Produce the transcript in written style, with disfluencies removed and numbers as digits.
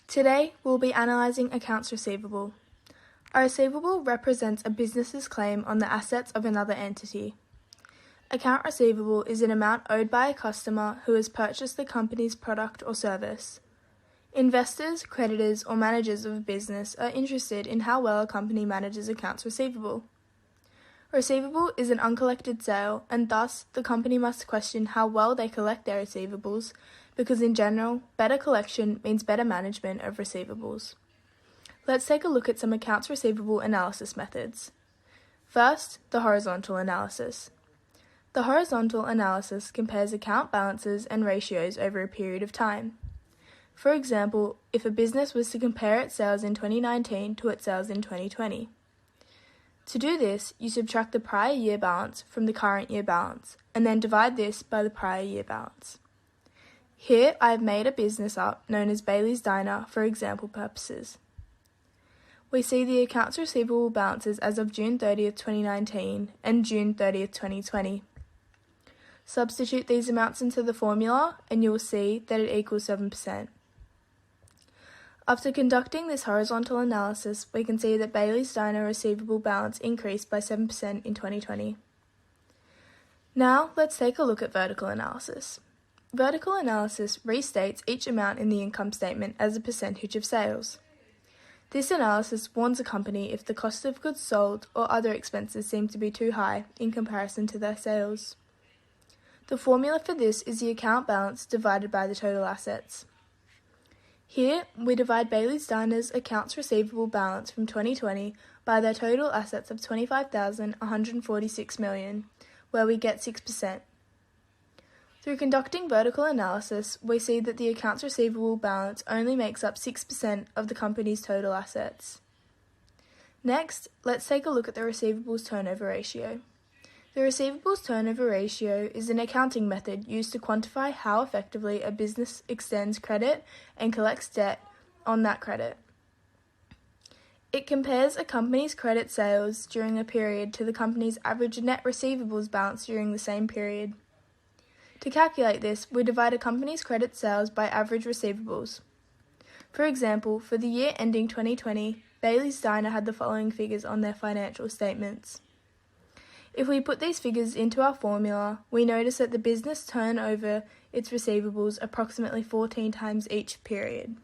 Today, we'll be analysing accounts receivable. A receivable represents a business's claim on the assets of another entity. Account receivable is an amount owed by a customer who has purchased the company's product or service. Investors, creditors, or managers of a business are interested in how well a company manages accounts receivable. Receivable is an uncollected sale, and thus the company must question how well they collect their receivables, because in general, better collection means better management of receivables. Let's take a look at some accounts receivable analysis methods. First, the horizontal analysis. The horizontal analysis compares account balances and ratios over a period of time. For example, if a business was to compare its sales in 2019 to its sales in 2020. To do this, you subtract the prior year balance from the current year balance, and then divide this by the prior year balance. Here, I have made a business up known as Bailey's Diner for example purposes. We see the accounts receivable balances as of June 30th, 2019 and June 30th, 2020. Substitute these amounts into the formula and you will see that it equals 7%. After conducting this horizontal analysis, we can see that Bailey's Diner receivable balance increased by 7% in 2020. Now, let's take a look at vertical analysis. Vertical analysis restates each amount in the income statement as a percentage of sales. This analysis warns a company if the cost of goods sold or other expenses seem to be too high in comparison to their sales. The formula for this is the account balance divided by the total assets. Here, we divide Bailey's Diner's accounts receivable balance from 2020 by their total assets of $25,146 million, where we get 6%. Through conducting vertical analysis, we see that the accounts receivable balance only makes up 6% of the company's total assets. Next, let's take a look at the receivables turnover ratio. The receivables turnover ratio is an accounting method used to quantify how effectively a business extends credit and collects debt on that credit. It compares a company's credit sales during a period to the company's average net receivables balance during the same period. To calculate this, we divide a company's credit sales by average receivables. For example, for the year ending 2020, Bailey's Diner had the following figures on their financial statements. If we put these figures into our formula, we notice that the business turned over its receivables approximately 14 times each period.